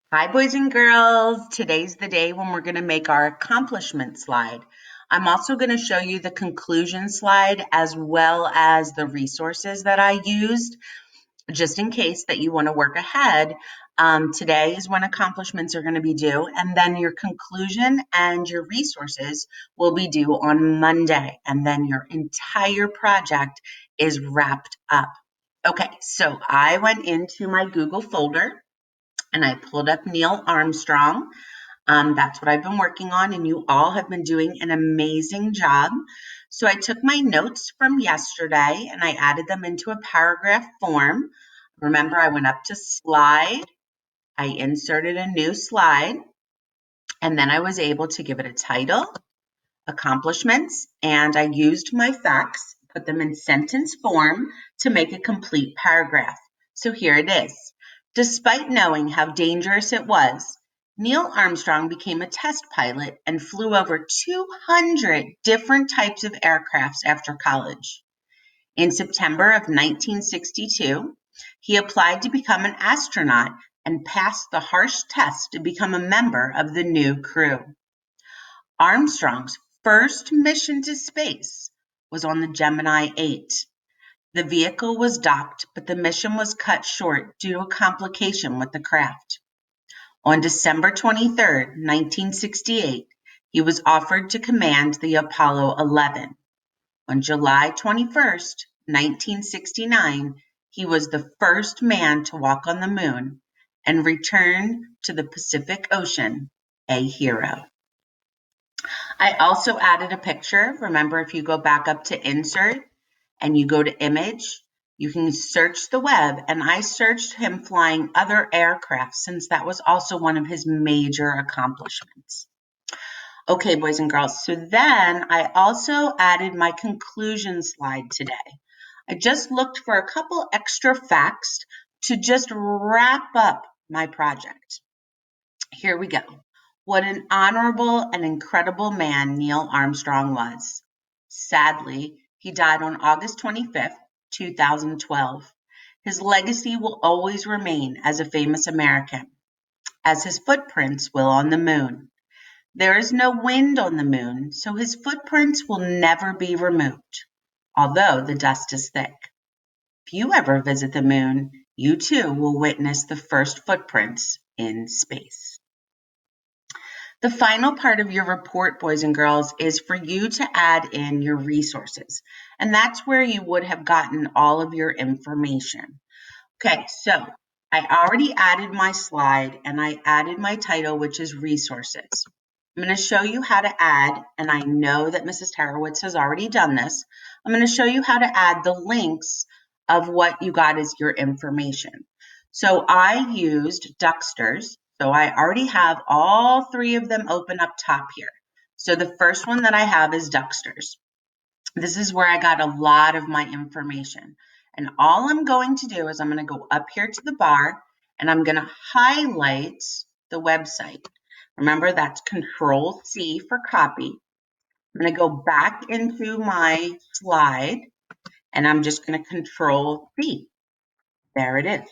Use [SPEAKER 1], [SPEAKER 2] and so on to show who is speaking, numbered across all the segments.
[SPEAKER 1] Hi, boys and girls. Today's the day when we're going to make our accomplishment slide. I'm also going to show you the conclusion slide as well as the resources that I used, just in case that you want to work ahead. Today is when accomplishments are going to be due, and then your conclusion and your resources will be due on Monday, and then your entire project is wrapped up. Okay, so I went into my Google folder and I pulled up Neil Armstrong. That's what I've been working on, and you all have been doing an amazing job. So I took my notes from yesterday and I added them into a paragraph form. Remember, I went up to slide, I inserted a new slide, and then I was able to give it a title, accomplishments, and I used my facts, put them in sentence form to make a complete paragraph. So here it is. Despite knowing how dangerous it was, Neil Armstrong became a test pilot and flew over 200 different types of aircrafts after college. In September of 1962, he applied to become an astronaut and passed the harsh test to become a member of the new crew. Armstrong's first mission to space was on the Gemini 8. The vehicle was docked, but the mission was cut short due to a complication with the craft. On December 23, 1968, he was offered to command the Apollo 11. On July 21, 1969, he was the first man to walk on the moon and return to the Pacific Ocean a hero. I also added a picture. Remember, if you go back up to insert and you go to image, you can search the web, and I searched him flying other aircraft since that was also one of his major accomplishments. Okay, boys and girls, so then I also added my conclusion slide today. I just looked for a couple extra facts to just wrap up my project. Here we go. What an honorable and incredible man Neil Armstrong was. Sadly, he died on August 25th, 2012. His legacy will always remain as a famous American, as his footprints will on the moon. There is no wind on the moon, so his footprints will never be removed, although the dust is thick. If you ever visit the moon, you too will witness the first footprints in space. The final part of your report, boys and girls, is for you to add in your resources. And that's where you would have gotten all of your information. Okay, so I already added my slide and I added my title, which is resources. I'm going to show you how to add, and I know that Mrs. Tarowitz has already done this. I'm going to show you how to add the links of what you got as your information. So I used Ducksters. So I already have all three of them open up top here. So the first one that I have is Ducksters. This is where I got a lot of my information. And all I'm going to do is I'm going to go up here to the bar and I'm going to highlight the website. Remember, that's Control C for copy. I'm going to go back into my slide and I'm just going to Control V. There it is.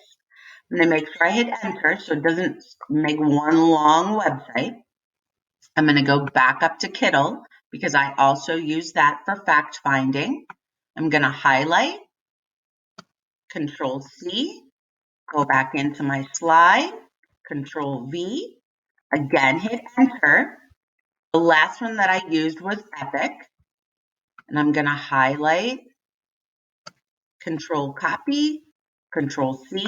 [SPEAKER 1] I'm going to make sure I hit enter so it doesn't make one long website. I'm going to go back up to Kittle because I also use that for fact finding. I'm going to highlight, Control C, go back into my slide, Control V, again hit enter. The last one that I used was Epic, and I'm going to highlight, Control Copy, Control C,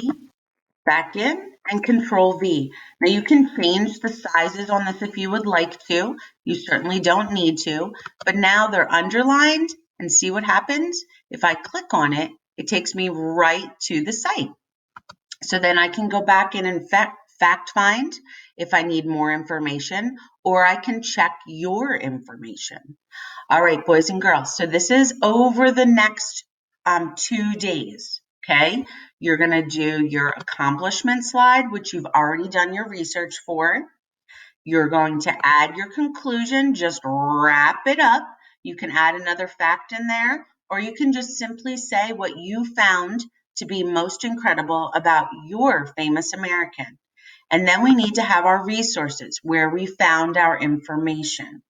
[SPEAKER 1] back in, and Control V. Now you can change the sizes on this if you would like to. You certainly don't need to, but now they're underlined, and see what happens? If I click on it, it takes me right to the site. So then I can go back in and fact find if I need more information, or I can check your information. All right, boys and girls, so this is over the next 2 days, okay? You're going to do your accomplishment slide, which you've already done your research for. You're going to add your conclusion, just wrap it up. You can add another fact in there, or you can just simply say what you found to be most incredible about your famous American. And then we need to have our resources, where we found our information.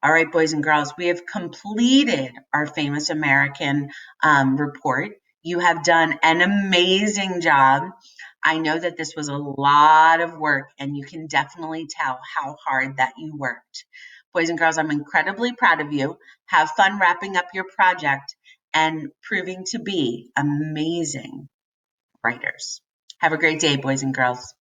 [SPEAKER 1] All right, boys and girls, we have completed our famous American report. You have done an amazing job. I know that this was a lot of work, and you can definitely tell how hard that you worked. Boys and girls, I'm incredibly proud of you. Have fun wrapping up your project and proving to be amazing writers. Have a great day, boys and girls.